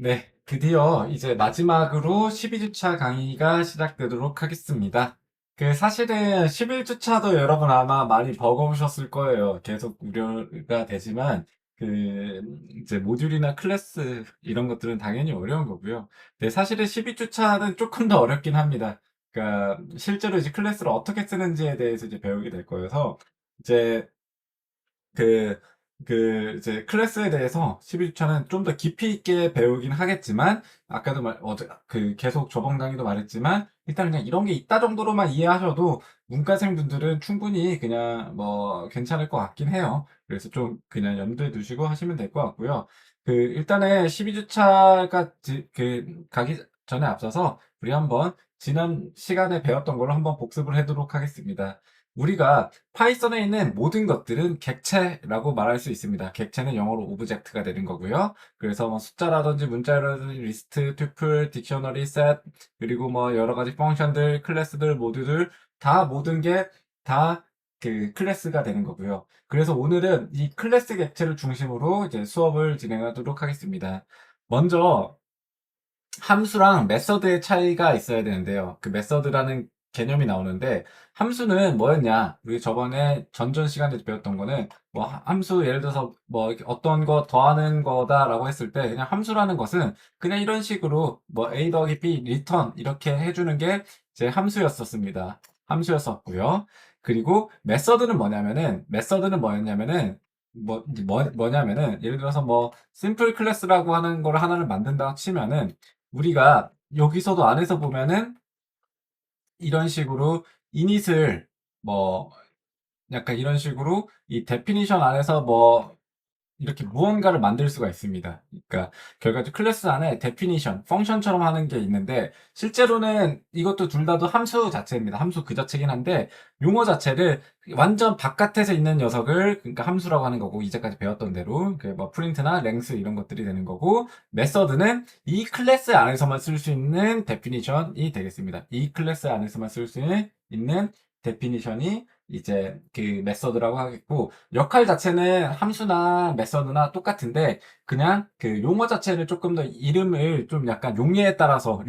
네, 드디어 이제 마지막으로 12주차 강의가 시작되도록 하겠습니다. 사실은 11주차도 여러분 아마 많이 버거우셨을 거예요. 계속 우려가 되지만, 이제 모듈이나 클래스 이런 것들은 당연히 어려운 거고요. 네, 사실은 12주차는 조금 더 어렵긴 합니다. 실제로 이제 클래스를 어떻게 쓰는지에 대해서 이제 배우게 될 거여서, 이제 그, 이제 클래스에 대해서 12주차는 좀 더 깊이 있게 배우긴 하겠지만, 아까도 계속 저번 강의도 말했지만, 일단 그냥 이런 게 있다 정도로만 이해하셔도 문과생 분들은 충분히 그냥 뭐 괜찮을 것 같긴 해요. 그래서 좀 그냥 염두에 두시고 하시면 될 것 같고요. 일단은 12주차가 가기 전에 앞서서 우리 한번 지난 시간에 배웠던 걸로 한번 복습을 하도록 하겠습니다. 우리가 파이썬에 있는 모든 것들은 객체라고 말할 수 있습니다. 객체는 영어로 오브젝트가 되는 거고요. 그래서 뭐 숫자라든지 문자라든지 리스트, 튜플, 딕셔너리, 셋, 그리고 뭐 여러 가지 펑션들, 클래스들, 모듈들 다 모든 게 다 클래스가 되는 거고요. 그래서 오늘은 이 클래스 객체를 중심으로 이제 수업을 진행하도록 하겠습니다. 먼저 함수랑 메서드의 차이가 있어야 되는데요. 그 메서드라는 개념이 나오는데 함수는 뭐였냐? 우리 저번에 전전 시간에 배웠던 거는 뭐 함수 예를 들어서 뭐 이렇게 어떤 거 더하는 거다라고 했을 때 그냥 함수라는 것은 그냥 이런 식으로 뭐 a 더하기 b 리턴 이렇게 해주는 게 제 함수였었습니다. 함수였었고요. 그리고 메서드는 뭐였냐면은 뭐냐면은 예를 들어서 뭐 심플 클래스라고 하는 걸 하나를 만든다 치면은 우리가 여기서도 안에서 보면은 이런 식으로 이닛을 뭐 약간 이런 식으로 이 데피니션 안에서 뭐 이렇게 무언가를 만들 수가 있습니다. 그러니까 결과적으로 클래스 안에 데피니션, 펑션처럼 하는 게 있는데 실제로는 이것도 둘 다도 함수 자체입니다. 함수 그 자체긴 한데 용어 자체를 완전 바깥에서 있는 녀석을 그러니까 함수라고 하는 거고 이제까지 배웠던 대로 뭐 프린트나 랭스 이런 것들이 되는 거고 메서드는 이 클래스 안에서만 쓸 수 있는 데피니션이 되겠습니다. 이 클래스 안에서만 쓸 수 있는 데피니션이 이제 그 메서드라고 하겠고 역할 자체는 함수나 메서드나 똑같은데 그냥 그 용어 자체를 조금 더 이름을 좀 약간 용례에 따라서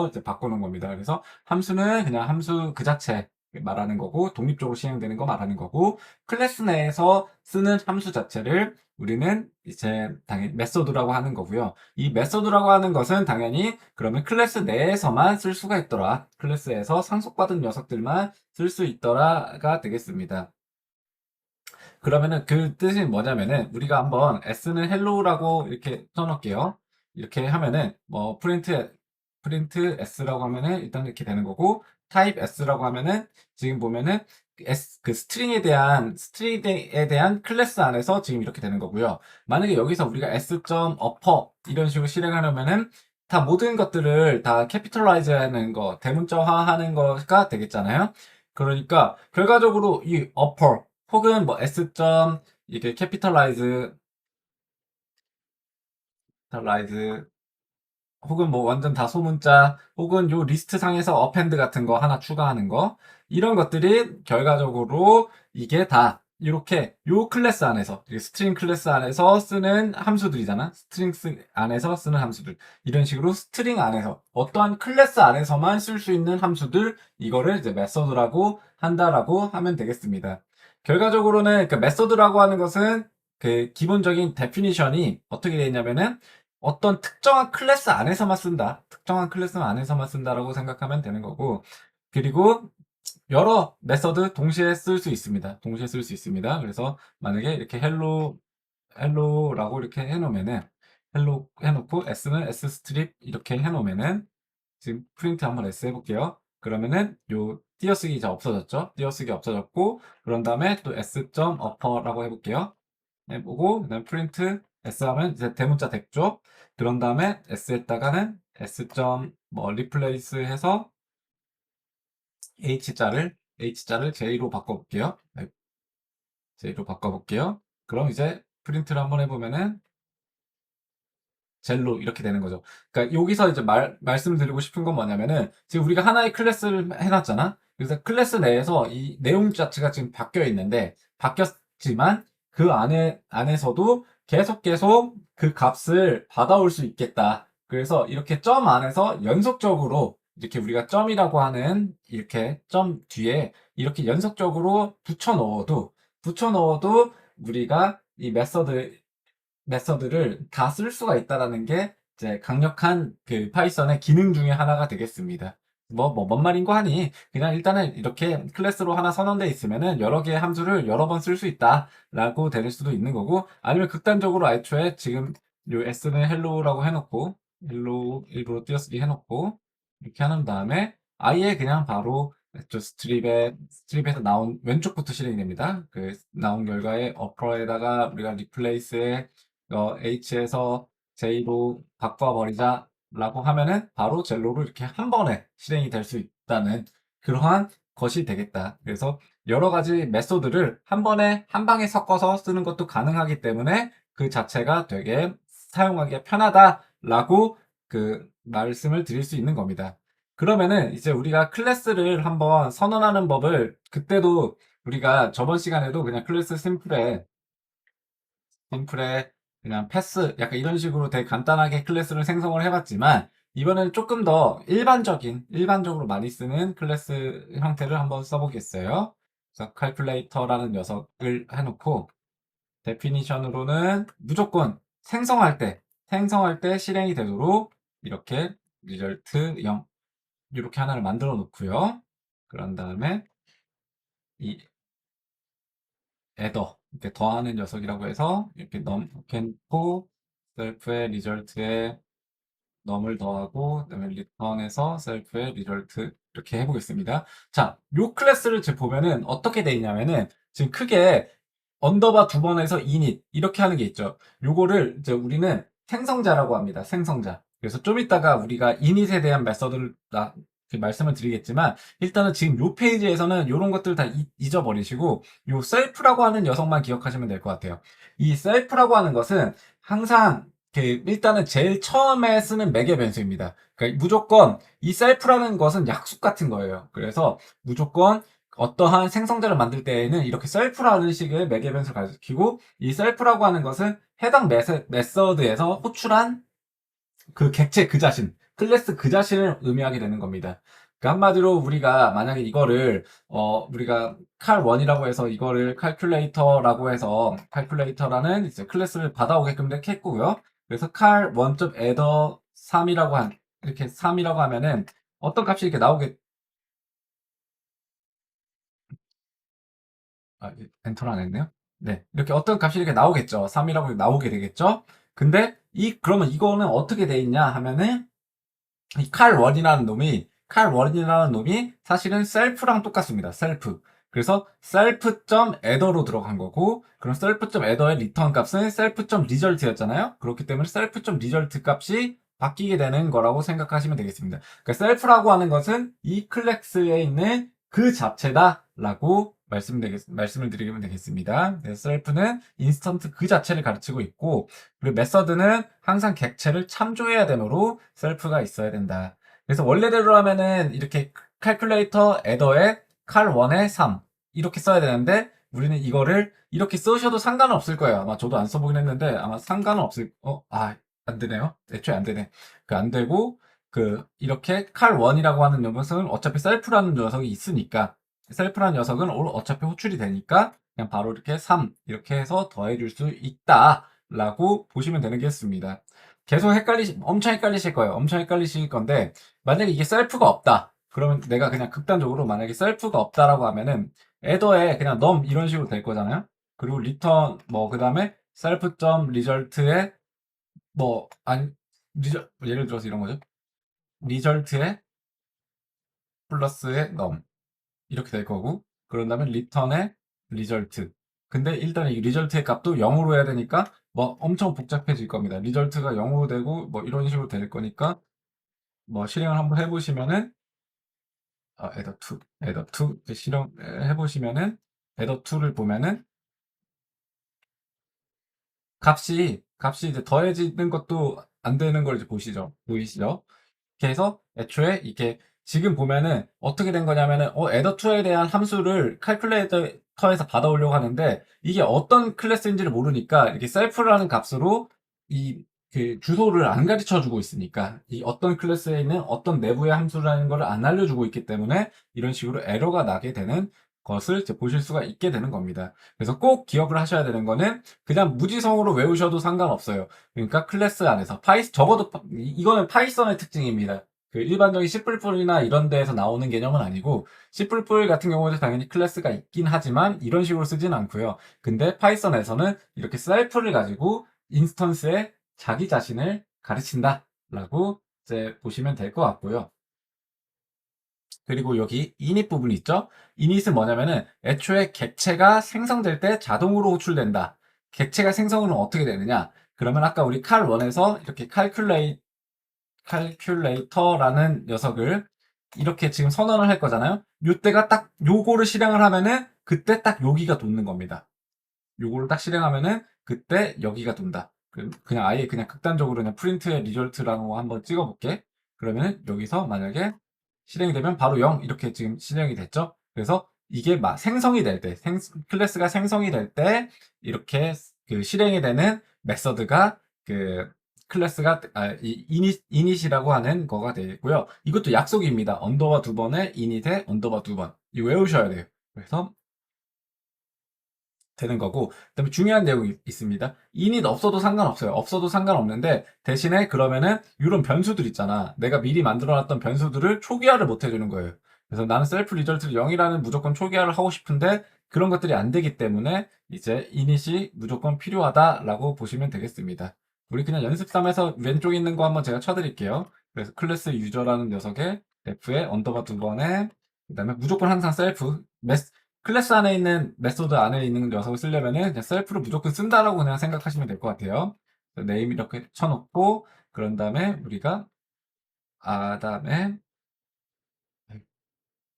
이제 바꾸는 겁니다. 그래서 함수는 그냥 함수 그 자체 말하는 거고 독립적으로 시행되는 거 말하는 거고 클래스 내에서 쓰는 함수 자체를 우리는 이제 당연히 메서드라고 하는 거고요. 이 메서드라고 하는 것은 당연히 그러면 클래스 내에서만 쓸 수가 있더라. 클래스에서 상속받은 녀석들만 쓸 수 있더라가 되겠습니다. 그러면은 그 뜻이 뭐냐면은 우리가 한번 s는 hello라고 이렇게 써놓을게요. 이렇게 하면은 뭐 프린트 s라고 하면은 일단 이렇게 되는 거고 type s라고 하면은 지금 보면은 스트링에 대한 클래스 안에서 지금 이렇게 되는 거고요. 만약에 여기서 우리가 s.upper 이런 식으로 실행하려면은 다 모든 것들을 다 캐피털라이즈 하는 거, 대문자화하는 거가 되겠잖아요. 그러니까 결과적으로 이 upper 혹은 뭐 S. 이게 캐피탈라이즈 혹은 뭐 완전 다 소문자 혹은 요 리스트 상에서 어펜드 같은 거 하나 추가하는 거 이런 것들이 결과적으로 이게 다 이렇게 요 클래스 안에서 스트링 클래스 안에서 쓰는 함수들이잖아. 안에서 쓰는 함수들 이런 식으로 스트링 안에서 어떠한 클래스 안에서만 쓸 수 있는 함수들 이거를 이제 메서드라고 한다라고 하면 되겠습니다. 결과적으로는 그 메서드라고 하는 것은 그 기본적인 데피니션이 어떻게 되어 있냐면은 어떤 특정한 클래스 안에서만 쓴다. 특정한 클래스 안에서만 쓴다라고 생각하면 되는 거고. 그리고 여러 메서드 동시에 쓸 수 있습니다. 동시에 쓸 수 있습니다. 그래서 만약에 이렇게 헬로라고 이렇게 해놓으면은 헬로 해놓고 s는 s 스트립 이렇게 해놓으면은 지금 프린트 한번 s 해볼게요. 그러면은 요 띄어쓰기 이제 없어졌죠? 띄어쓰기 없어졌고 그런 다음에 또 s.upper라고 해볼게요. 해보고 그다음 프린트 s 하면 이제 대문자 됐죠. 그런 다음에 s에다가는 s. 뭐 리플레이스 해서 h자를 j로 바꿔볼게요. 네, j로 바꿔볼게요. 그럼 이제 프린트를 한번 해보면은 젤로 이렇게 되는 거죠. 그러니까 여기서 이제 말씀드리고 싶은 건 뭐냐면은 지금 우리가 하나의 클래스를 해놨잖아. 그래서 클래스 내에서 이 내용 자체가 지금 바뀌어 있는데 바뀌었지만 그 안에서도 계속 그 값을 받아올 수 있겠다. 그래서 이렇게 점 안에서 연속적으로 이렇게 우리가 점이라고 하는 이렇게 점 뒤에 이렇게 연속적으로 붙여 넣어도 우리가 이 메서드를 다 쓸 수가 있다라는 게 이제 강력한 그 파이썬의 기능 중에 하나가 되겠습니다. 뭔 말인고 하니, 그냥 일단은 이렇게 클래스로 하나 선언돼 있으면은 여러 개의 함수를 여러 번 쓸 수 있다라고 될 수도 있는 거고, 아니면 극단적으로 애초에 지금 요 s는 헬로우라고 해놓고, 헬로우 일부러 띄어쓰기 해놓고, 이렇게 하는 다음에 아예 그냥 바로 저 스트립에서 나온 왼쪽부터 실행이 됩니다. 그 나온 결과에 어퍼에다가 우리가 리플레이스에 H에서 J로 바꿔버리자라고 하면은 바로 젤로로 이렇게 한 번에 실행이 될 수 있다는 그러한 것이 되겠다. 그래서 여러 가지 메소드를 한 번에 한 방에 섞어서 쓰는 것도 가능하기 때문에 그 자체가 되게 사용하기가 편하다라고 그 말씀을 드릴 수 있는 겁니다. 그러면은 이제 우리가 클래스를 한번 선언하는 법을 그때도 우리가 저번 시간에도 그냥 클래스 심플에 그냥 패스 약간 이런 식으로 되게 간단하게 클래스를 생성을 해봤지만 이번에는 조금 더 일반적으로 많이 쓰는 클래스 형태를 한번 써보겠어요. 그래서 calculator라는 녀석을 해놓고 데피니션으로는 무조건 생성할 때 실행이 되도록 이렇게 result 0 이렇게 하나를 만들어 놓고요. 그런 다음에 이 애더 이렇게 더하는 녀석이라고 해서 이렇게 넣고 셀프의 리절트에 넘을 더하고 그다음에 리턴에서 셀프의 리절트 이렇게 해보겠습니다. 자, 요 클래스를 지금 보면은 어떻게 돼 있냐면은 지금 크게 언더바 두 번에서 init 이렇게 하는 게 있죠. 요거를 이제 우리는 생성자라고 합니다. 생성자. 그래서 좀 이따가 우리가 init에 대한 메서드를 말씀을 드리겠지만 일단은 지금 요 페이지에서는 요런 것들 다 잊어버리시고 요 셀프라고 하는 녀석만 기억하시면 될 것 같아요. 이 셀프라고 하는 것은 항상 일단은 제일 처음에 쓰는 매개 변수입니다. 그러니까 무조건 이 셀프라는 것은 약속 같은 거예요. 그래서 무조건 어떠한 생성자를 만들 때에는 이렇게 셀프라는 식의 매개 변수를 가리키고 이 셀프라고 하는 것은 해당 메서드에서 호출한 그 객체 그 자신, 클래스 그 자신을 의미하게 되는 겁니다. 그 한마디로 우리가 만약에 이거를 우리가 칼1이라고 해서 이거를 칼큘레이터라고 해서 칼큘레이터라는 이제 클래스를 받아오게끔 이렇게 했고요. 그래서 칼1.adder 3이라고 이렇게 3이라고 하면은 어떤 값이 이렇게 나오게 엔터를 안 했네요. 네. 이렇게 어떤 값이 이렇게 나오겠죠. 3이라고 나오게 되겠죠. 근데 그러면 이거는 어떻게 돼 있냐 하면은 이 칼1이라는 놈이 사실은 셀프랑 똑같습니다. 셀프. 그래서 self.adder로 들어간 거고, 그럼 self.adder의 리턴 값은 self.result였잖아요. 그렇기 때문에 self.result 값이 바뀌게 되는 거라고 생각하시면 되겠습니다. 그러니까 self라고 하는 것은 이 클래스에 있는 그 자체다라고 말씀을 드리면 되겠습니다. 그래서 self는 인스턴트 그 자체를 가르치고 있고, 그리고 메서드는 항상 객체를 참조해야 되므로 셀프가 있어야 된다. 그래서 원래대로 하면은 이렇게 calculator adder에 cal1에 3 이렇게 써야 되는데 우리는 이거를 이렇게 쓰셔도 상관은 없을 거예요. 아마 저도 안 써보긴 했는데 아마 상관은 없을 안 되네요. 애초에 안 되네. 안 되고 이렇게 cal1이라고 하는 녀석은 어차피 셀프라는 녀석이 있으니까 셀프라는 녀석은 어차피 호출이 되니까 그냥 바로 이렇게 3 이렇게 해서 더해줄 수 있다라고 보시면 되는 겠습니다. 계속 엄청 헷갈리실 거예요. 엄청 헷갈리실 건데, 만약에 이게 셀프가 없다. 그러면 내가 그냥 극단적으로 만약에 셀프가 없다라고 하면은, 애더에 그냥 넘 이런 식으로 될 거잖아요? 그리고 리턴, 그 다음에 self.result에, 아니, 예를 들어서 이런 거죠. result에 플러스에 넘. 이렇게 될 거고, 그런 다음에 리턴에 result. 근데 일단 이 리절트의 값도 0으로 해야 되니까 엄청 복잡해질 겁니다. 리절트가 0으로 되고 이런 식으로 될 거니까 실행을 한번 해보시면은 adder2 실행해 보시면은 adder2를 보면은 값이 이제 더해지는 것도 안 되는 걸 이제 보이시죠? 이렇게 해서 애초에 이게 지금 보면은 어떻게 된 거냐면은 adder2에 대한 함수를 칼큘레이터에서 받아오려고 하는데 이게 어떤 클래스인지를 모르니까 이렇게 셀프라는 값으로 이 그 주소를 안 가르쳐 주고 있으니까 이 어떤 클래스에 있는 어떤 내부의 함수라는 걸 안 알려주고 있기 때문에 이런 식으로 에러가 나게 되는 것을 이제 보실 수가 있게 되는 겁니다. 그래서 꼭 기억을 하셔야 되는 거는 그냥 무지성으로 외우셔도 상관없어요. 그러니까 클래스 안에서 적어도 이거는 파이썬의 특징입니다. 그 일반적인 C++이나 이런 데에서 나오는 개념은 아니고 C++ 같은 경우에도 당연히 클래스가 있긴 하지만 이런 식으로 쓰진 않고요. 근데 파이썬에서는 이렇게 셀프를 가지고 인스턴스에 자기 자신을 가르친다라고 이제 보시면 될 것 같고요. 그리고 여기 init 부분이 있죠? init은 뭐냐면은 애초에 객체가 생성될 때 자동으로 호출된다. 객체가 생성은 어떻게 되느냐? 그러면 아까 우리 칼1에서 이렇게 칼큘레이터라는 녀석을 이렇게 지금 선언을 할 거잖아요. 요때가 딱 요거를 실행을 하면은 그때 딱 여기가 돋는 겁니다. 요거를 딱 실행하면은 그때 여기가 돈다. 그냥 아예 그냥 극단적으로 그냥 프린트의 리절트라고 한번 찍어볼게. 그러면은 여기서 만약에 실행이 되면 바로 0 이렇게 지금 실행이 됐죠. 그래서 이게 막 생성이 될 때, 클래스가 생성이 될 때 이렇게 그 실행이 되는 메서드가 그 클래스가 이닛이라고 하는 거가 되고요. 이것도 약속입니다. 언더바 두 번에 이닛에 언더바 두 번. 이거 외우셔야 돼요. 그래서 되는 거고 그다음에 중요한 내용이 있습니다. init 없어도 상관없어요. 없어도 상관없는데 대신에 그러면은 이런 변수들 있잖아. 내가 미리 만들어놨던 변수들을 초기화를 못 해주는 거예요. 그래서 나는 셀프 리절트를 0이라는 무조건 초기화를 하고 싶은데 그런 것들이 안 되기 때문에 이제 init이 무조건 필요하다라고 보시면 되겠습니다. 우리 그냥 연습 삼아서 왼쪽에 있는 거 한번 제가 쳐드릴게요. 그래서 클래스 유저라는 녀석의 def에 언더바 두 번에 그다음에 무조건 항상 셀프 클래스 안에 있는 메소드 안에 있는 녀석을 쓰려면은 그냥 셀프를 무조건 쓴다라고 그냥 생각하시면 될 것 같아요. 네임 이렇게 쳐놓고 그런 다음에 우리가 아담에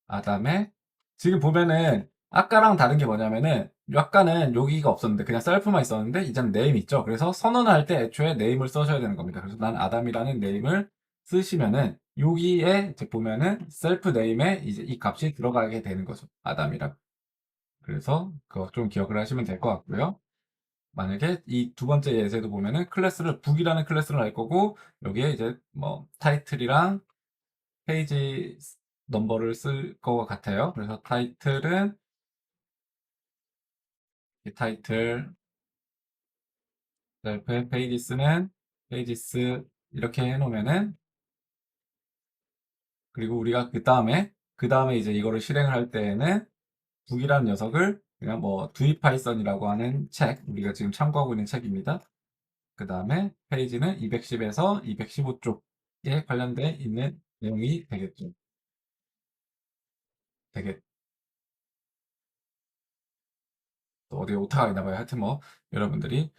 아담에 지금 보면은 아까랑 다른 게 뭐냐면은 아까는 여기가 없었는데 그냥 셀프만 있었는데 이제는 네임 있죠. 그래서 선언을 할 때 애초에 네임을 써셔야 되는 겁니다. 그래서 난 아담이라는 네임을 쓰시면은 여기에 이제 보면은 셀프 네임에 이제 이 값이 들어가게 되는 거죠. 아담이라고. 그래서 그거 좀 기억을 하시면 될 것 같고요. 만약에 이 두 번째 예제도 보면은 클래스를 북이라는 클래스를 할 거고 여기에 이제 뭐 타이틀이랑 페이지 넘버를 쓸 것 같아요. 그래서 타이틀은 이 타이틀, 셀프 페이지스는 페이지스 이렇게 해놓으면은 그리고 우리가 그 다음에 이제 이거를 실행을 할 때에는 북이라는 녀석을 그냥 뭐 두이 파이썬이라고 하는 책 우리가 지금 참고하고 있는 책입니다. 그 다음에 페이지는 210에서 215쪽에 관련돼 있는 내용이 되겠죠. 되게 또 어디에 오타가 있나 봐요. 하여튼 뭐 여러분들이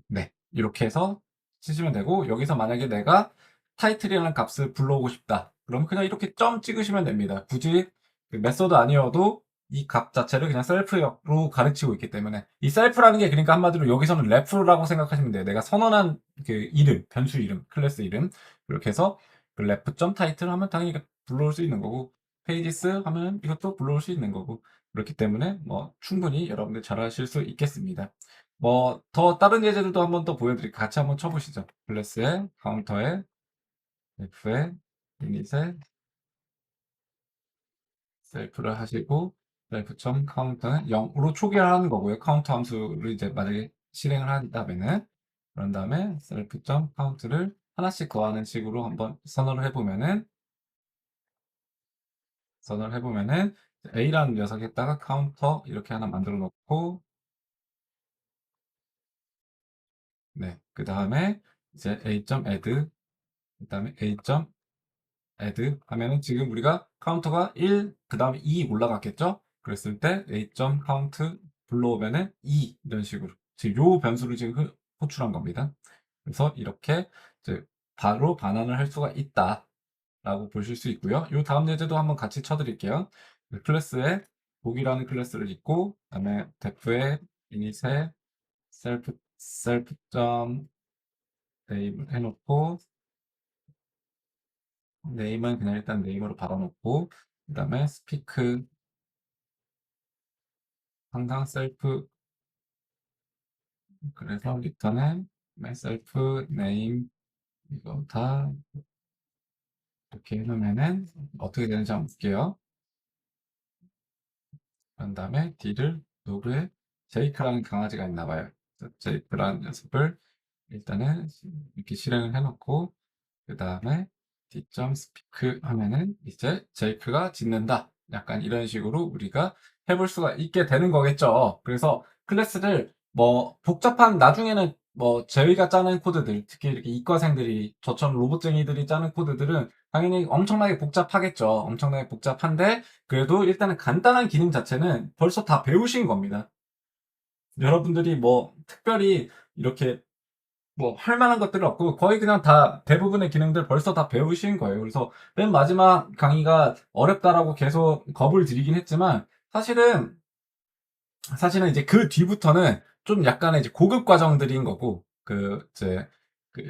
네. 이렇게 해서 치시면 되고 여기서 만약에 내가 타이틀이라는 값을 불러오고 싶다. 그럼 그냥 이렇게 점 찍으시면 됩니다. 굳이 그 메소드 아니어도 이 값 자체를 그냥 셀프로 가르치고 있기 때문에 이 셀프라는 게 그러니까 한마디로 여기서는 레프라고 생각하시면 돼요. 내가 선언한 그 이름, 변수 이름, 클래스 이름 이렇게 해서 그 레프 점 타이틀 하면 당연히 불러올 수 있는 거고 페이지스 하면 이것도 불러올 수 있는 거고 그렇기 때문에 뭐 충분히 여러분들 잘하실 수 있겠습니다. 뭐, 더 다른 예제들도 한번 또 보여드릴게요. 같이 한번 쳐보시죠. 클래스에, 카운터에, F에, 유닛에, 셀프를 하시고, 셀프.카운터는 0으로 초기화하는 거고요. 카운터 함수를 이제 만약에 실행을 한다면은, 그런 다음에 셀프.카운트를 하나씩 더하는 식으로 한번 선언을 해보면은, A라는 녀석에다가 카운터 이렇게 하나 만들어 놓고, 네. 그 다음에 이제 A.add, 그 다음에 add 하면은 지금 우리가 카운터가 1, 그 다음에 2 올라갔겠죠? 그랬을 때 a.count 불러오면은 2 이런 식으로 지금 요 변수를 지금 호출한 겁니다. 그래서 이렇게 이제 바로 반환을 할 수가 있다라고 보실 수 있고요. 요 다음 예제도 한번 같이 쳐드릴게요. 그 클래스에 복이라는 클래스를 있고 그다음에 def에 init에 self 점 name 해놓고 네임은 그냥 일단 네임으로 받아놓고, 그 다음에 스피크, 항상 셀프, 그래서 리턴에 셀프, 네임, 이거 다 이렇게 해놓으면은 어떻게 되는지 한번 볼게요. 그런 다음에 D를 로그에 제이크라는 강아지가 있나 봐요. 제이크라는 녀석을 일단은 이렇게 실행을 해놓고, 그 다음에 d.speak 하면은 이제 제이크가 짖는다. 약간 이런 식으로 우리가 해볼 수가 있게 되는 거겠죠. 그래서 클래스를 뭐 복잡한 나중에는 뭐 저희가 짜는 코드들, 특히 이렇게 이과생들이 저처럼 로봇쟁이들이 짜는 코드들은 당연히 엄청나게 복잡하겠죠. 엄청나게 복잡한데 그래도 일단은 간단한 기능 자체는 벌써 다 배우신 겁니다. 여러분들이 뭐 특별히 이렇게 뭐 할 만한 것들은 없고 거의 그냥 다 대부분의 기능들 벌써 다 배우신 거예요. 그래서 맨 마지막 강의가 어렵다라고 계속 겁을 들이긴 했지만 사실은 이제 그 뒤부터는 좀 약간의 이제 고급 과정들인 거고 그 이제 그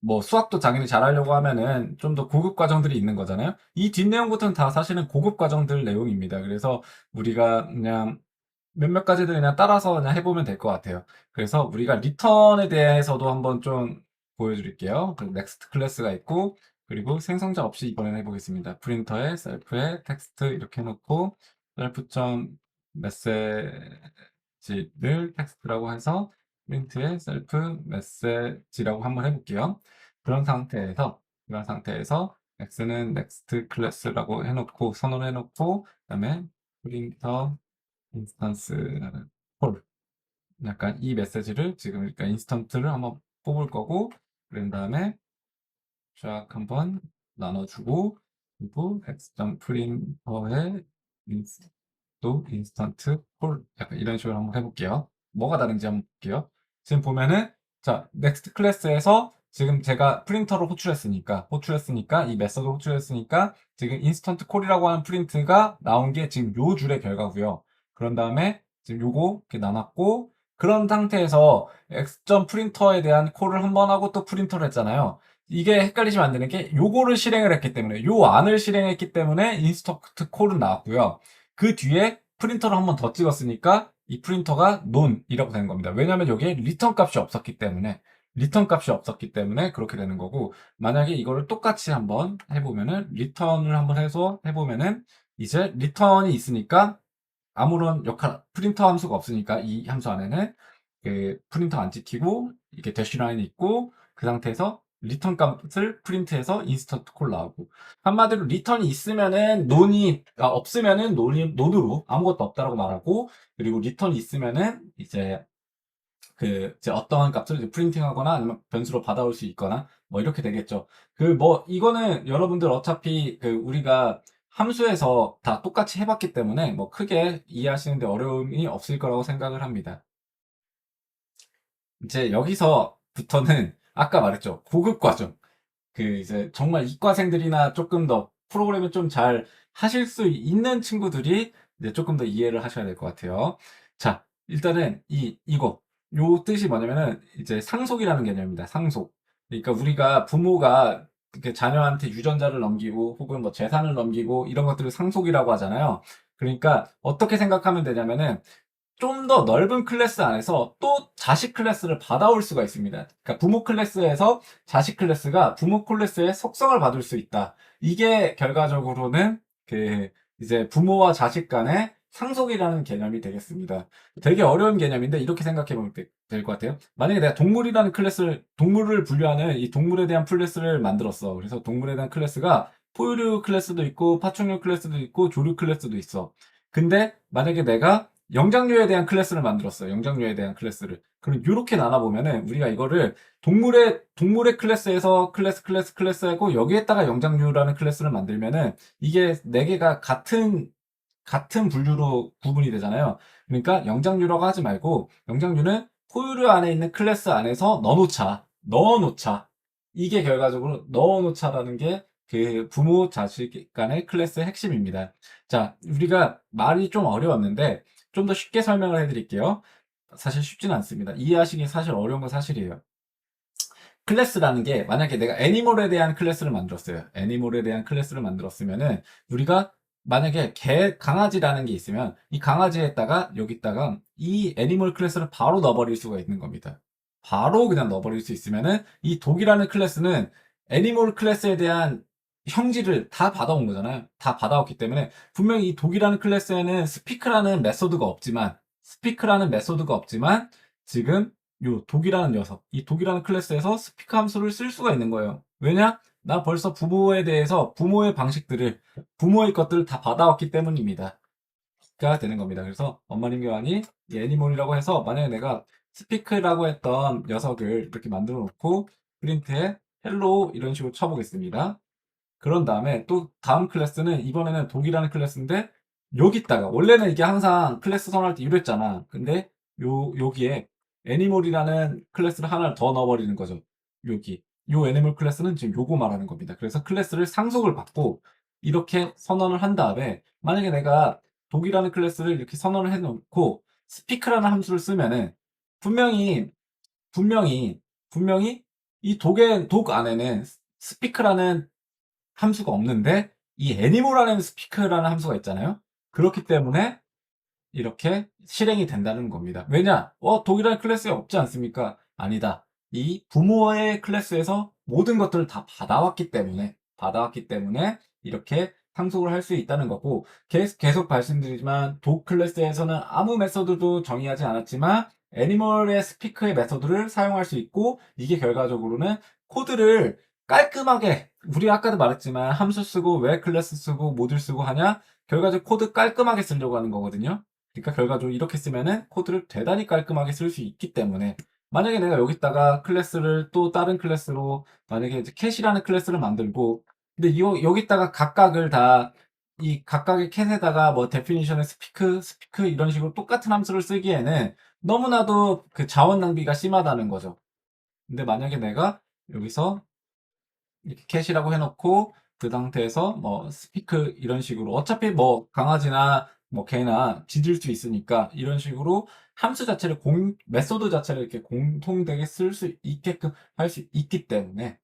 뭐 수학도 당연히 잘하려고 하면은 좀 더 고급 과정들이 있는 거잖아요. 이 뒷내용부터는 다 사실은 고급 과정들 내용입니다. 그래서 우리가 그냥 몇몇 가지들 그냥 따라서 그냥 해보면 될 것 같아요. 그래서 우리가 리턴에 대해서도 한번 좀 보여드릴게요. 그 넥스트 클래스가 있고, 그리고 생성자 없이 이번에는 해보겠습니다. 프린터에 셀프에 텍스트 이렇게 해놓고, 셀프.메시지를 텍스트라고 해서 프린트에 셀프 메시지라고 한번 해볼게요. 그런 상태에서 x는 넥스트 클래스라고 해놓고, 선언을 해놓고, 그 다음에 프린터 인스턴스 폴 약간 이 메시지를 지금 그러니까 인스턴트를 한번 뽑을 거고 그런 다음에 쫙 한번 나눠주고 그리고 x.printer에 또 인스턴트 폴 약간 이런 식으로 한번 해볼게요. 뭐가 다른지 한번 볼게요. 지금 보면은 자 넥스트 클래스에서 지금 제가 프린터로 호출했으니까 이 메서드 호출했으니까 지금 인스턴트 콜이라고 하는 프린트가 나온 게 지금 요 줄의 결과고요. 그런 다음에 지금 요거 이렇게 나눴고 그런 상태에서 x.printer에 대한 콜을 한 번 하고 또 프린터를 했잖아요. 이게 헷갈리시면 안 되는 게 요거를 실행을 했기 때문에 요 안을 실행했기 때문에 인스턴트 콜은 나왔고요. 그 뒤에 프린터를 한 번 더 찍었으니까 이 프린터가 non이라고 되는 겁니다. 왜냐하면 여기에 리턴 값이 없었기 때문에 그렇게 되는 거고 만약에 이거를 똑같이 한번 해보면은 리턴을 한번 해서 해보면은 이제 리턴이 있으니까 아무런 프린터 함수가 없으니까 이 함수 안에는 그 프린터 안 찍히고 이렇게 대시라인이 있고 그 상태에서 리턴 값을 프린트해서 인스턴트 콜 나오고 한마디로 리턴이 있으면은 없으면은 논으로 아무것도 없다라고 말하고 그리고 리턴이 있으면은 이제 어떠한 값을 이제 프린팅하거나 아니면 변수로 받아올 수 있거나 뭐 이렇게 되겠죠. 그 뭐 이거는 여러분들 어차피 그 우리가 함수에서 다 똑같이 해봤기 때문에 뭐 크게 이해하시는데 어려움이 없을 거라고 생각을 합니다. 이제 여기서부터는 아까 말했죠. 고급 과정. 그 이제 정말 이과생들이나 조금 더 프로그램을 좀 잘 하실 수 있는 친구들이 이제 조금 더 이해를 하셔야 될 것 같아요. 자, 일단은 요 뜻이 뭐냐면은 이제 상속이라는 개념입니다. 상속. 그러니까 우리가 부모가 이렇게 자녀한테 유전자를 넘기고 혹은 뭐 재산을 넘기고 이런 것들을 상속이라고 하잖아요. 그러니까 어떻게 생각하면 되냐면은 좀 더 넓은 클래스 안에서 또 자식 클래스를 받아올 수가 있습니다. 그러니까 부모 클래스에서 자식 클래스가 부모 클래스의 속성을 받을 수 있다. 이게 결과적으로는 그 이제 부모와 자식 간의 상속이라는 개념이 되겠습니다. 되게 어려운 개념인데 이렇게 생각해 보면 될 것 같아요. 만약에 내가 동물을 분류하는 이 동물에 대한 클래스를 만들었어. 그래서 동물에 대한 클래스가 포유류 클래스도 있고 파충류 클래스도 있고 조류 클래스도 있어. 근데 만약에 내가 영장류에 대한 클래스를 만들었어요. 영장류에 대한 클래스를. 그럼 이렇게 나눠보면은 우리가 이거를 동물의 클래스에서 클래스하고 여기에다가 영장류라는 클래스를 만들면은 이게 네 개가 같은 분류로 구분이 되잖아요. 그러니까 영장류라고 하지 말고 영장류는 포유류 안에 있는 클래스 안에서 넣어놓자. 이게 결과적으로 넣어놓자라는 게 그 부모 자식 간의 클래스의 핵심입니다. 자, 우리가 말이 좀 어려웠는데 좀 더 쉽게 설명을 해드릴게요. 사실 쉽지는 않습니다. 이해하시기 사실 어려운 건 사실이에요. 클래스라는 게 만약에 내가 애니멀에 대한 클래스를 만들었어요. 애니멀에 대한 클래스를 만들었으면은 우리가 만약에 강아지라는 게 있으면 이 강아지에다가 여기다가 이 애니멀 클래스를 바로 넣어버릴 수가 있는 겁니다. 바로 그냥 넣어버릴 수 있으면은 이 독이라는 클래스는 애니멀 클래스에 대한 형질을 다 받아온 거잖아요. 다 받아왔기 때문에 분명히 이 독이라는 클래스에는 스피크라는 메소드가 없지만 지금 요 독이라는 녀석, 이 독이라는 클래스에서 스피크 함수를 쓸 수가 있는 거예요. 왜냐? 나 벌써 부모에 대해서 부모의 방식들을, 부모의 것들을 다 받아왔기 때문입니다. 가 되는 겁니다. 그래서 엄마님 교환이 이 애니몰이라고 해서 만약에 내가 스피크라고 했던 녀석을 이렇게 만들어 놓고 프린트에 헬로 이런 식으로 쳐보겠습니다. 그런 다음에 또 다음 클래스는 이번에는 독이라는 클래스인데 여기다가 원래는 이게 항상 클래스 선언할 때 이랬잖아. 근데 여기에 애니멀이라는 클래스를 하나를 더 넣어버리는 거죠. 여기 요 애니멀 클래스는 지금 요거 말하는 겁니다. 그래서 클래스를 상속을 받고 이렇게 선언을 한 다음에 만약에 내가 독이라는 클래스를 이렇게 선언을 해놓고 스피크라는 함수를 쓰면은 분명히 분명히 분명히 이 독 안에는 스피크라는 함수가 없는데 이 애니몰이라는 스피크라는 함수가 있잖아요. 그렇기 때문에 이렇게 실행이 된다는 겁니다. 왜냐? 독이라는 클래스에 없지 않습니까? 아니다. 이 부모의 클래스에서 모든 것들을 다 받아왔기 때문에 이렇게 상속을 할 수 있다는 거고, 계속 말씀드리지만, 독 클래스에서는 아무 메서드도 정의하지 않았지만, 애니멀의 스피크의 메서드를 사용할 수 있고, 이게 결과적으로는 코드를 깔끔하게, 우리 아까도 말했지만, 함수 쓰고, 왜 클래스 쓰고, 모듈 쓰고 하냐? 결과적으로 코드 깔끔하게 쓰려고 하는 거거든요. 그러니까 결과적으로 이렇게 쓰면은 코드를 대단히 깔끔하게 쓸 수 있기 때문에 만약에 내가 여기다가 클래스를 또 다른 클래스로 만약에 이제 캣이라는 클래스를 만들고 근데 여기다가 각각을 다 이 각각의 캣에다가 뭐 데피니션의 스피크 이런 식으로 똑같은 함수를 쓰기에는 너무나도 그 자원 낭비가 심하다는 거죠. 근데 만약에 내가 여기서 이렇게 캣이라고 해놓고 그 상태에서 뭐 스피크 이런 식으로 어차피 뭐 강아지나 뭐 개나 짖을 수 있으니까 이런 식으로 함수 자체를 메소드 자체를 이렇게 공통되게 쓸 수 있게끔 할 수 있기 때문에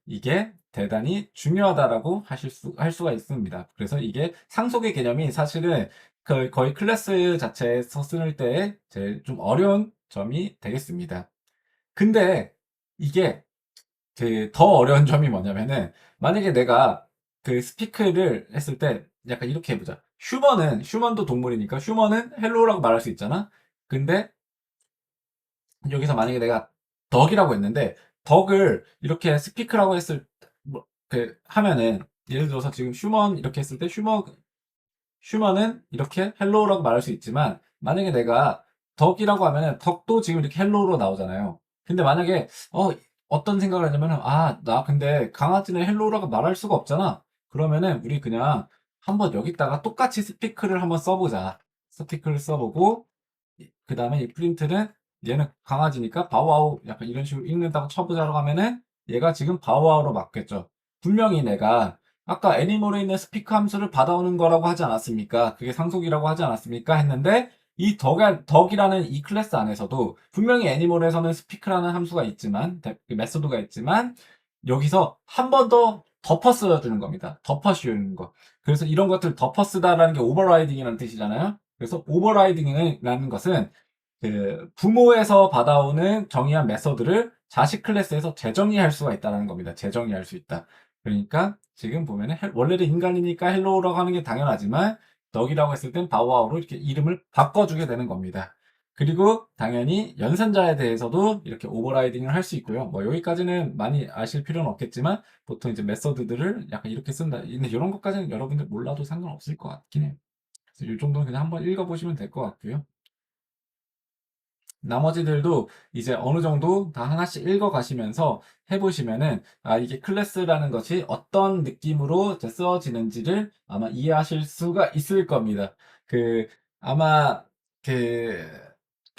이게 대단히 중요하다라고 할 수가 있습니다. 그래서 이게 상속의 개념이 사실은 거의 클래스 자체에서 쓸 때 제일 좀 어려운 점이 되겠습니다. 근데 이게 더 어려운 점이 뭐냐면은, 만약에 내가 그 스피크를 했을 때, 약간 이렇게 해보자. 휴먼도 동물이니까 휴먼은 헬로우라고 말할 수 있잖아? 근데 여기서 만약에 내가 덕이라고 했는데, 덕을 이렇게 스피크라고 하면은, 예를 들어서 지금 휴먼 이렇게 했을 때 휴먼은 이렇게 헬로우라고 말할 수 있지만 만약에 내가 덕이라고 하면은 덕도 지금 이렇게 헬로우로 나오잖아요. 근데 만약에 어떤 생각을 하냐면은 나 근데 강아지는 헬로우라고 말할 수가 없잖아. 그러면은 우리 그냥 한번 여기다가 똑같이 스피크를 한번 써보자. 스피크를 써보고 그 다음에 이 프린트는 얘는 강아지니까 바우와우 약간 이런 식으로 읽는다고 쳐보자고 하면은 얘가 지금 바우와우로 맞겠죠. 분명히 내가 아까 애니멀에 있는 스피크 함수를 받아오는 거라고 하지 않았습니까? 그게 상속이라고 하지 않았습니까? 했는데 이 덕이라는 이 클래스 안에서도 분명히 애니멀에서는 스피크라는 함수가 있지만 그 메소드가 있지만 여기서 한 번 더 덮어 쓰여주는 겁니다. 덮어 씌우는 거. 그래서 이런 것들 덮어 쓰다라는 게 오버라이딩이라는 뜻이잖아요. 그래서 오버라이딩이라는 것은 그 부모에서 받아오는 정의한 메서드를 자식 클래스에서 재정의할 수가 있다는 겁니다. 재정의할 수 있다. 그러니까 지금 보면은 원래는 인간이니까 헬로우라고 하는 게 당연하지만 덕이라고 했을 땐 바우아우로 이렇게 이름을 바꿔주게 되는 겁니다. 그리고 당연히 연산자에 대해서도 이렇게 오버라이딩을 할 수 있고요. 뭐 여기까지는 많이 아실 필요는 없겠지만 보통 이제 메서드들을 약간 이렇게 쓴다. 근데 이런 것까지는 여러분들 몰라도 상관없을 것 같긴 해요. 그래서 이 정도는 그냥 한번 읽어보시면 될 것 같고요. 나머지들도 이제 어느 정도 다 하나씩 읽어가시면서 해보시면은, 이게 클래스라는 것이 어떤 느낌으로 이제 쓰여지는지를 아마 이해하실 수가 있을 겁니다. 아마, 그,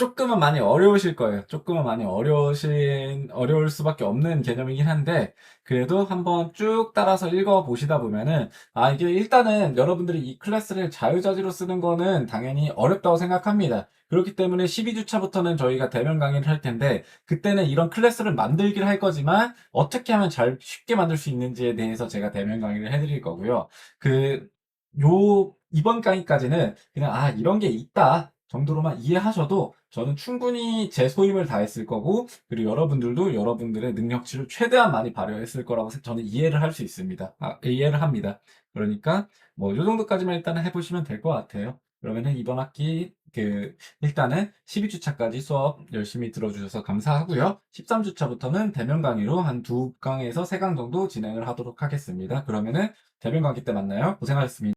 조금은 많이 어려우실 거예요. 조금은 많이 어려울 수밖에 없는 개념이긴 한데, 그래도 한번 쭉 따라서 읽어보시다 보면은, 이게 일단은 여러분들이 이 클래스를 자유자재로 쓰는 거는 당연히 어렵다고 생각합니다. 그렇기 때문에 12주차부터는 저희가 대면 강의를 할 텐데, 그때는 이런 클래스를 만들긴 할 거지만, 어떻게 하면 잘 쉽게 만들 수 있는지에 대해서 제가 대면 강의를 해드릴 거고요. 그, 이번 강의까지는 그냥, 이런 게 있다 정도로만 이해하셔도 저는 충분히 제 소임을 다했을 거고, 그리고 여러분들도 여러분들의 능력치를 최대한 많이 발휘했을 거라고 저는 이해를 할 수 있습니다. 이해를 합니다. 그러니까, 뭐, 요 정도까지만 일단은 해보시면 될 것 같아요. 그러면은 이번 학기, 일단은 12주차까지 수업 열심히 들어주셔서 감사하고요. 13주차부터는 대면 강의로 한 2강에서 3강 정도 진행을 하도록 하겠습니다. 그러면은 대면 강의 때 만나요. 고생하셨습니다.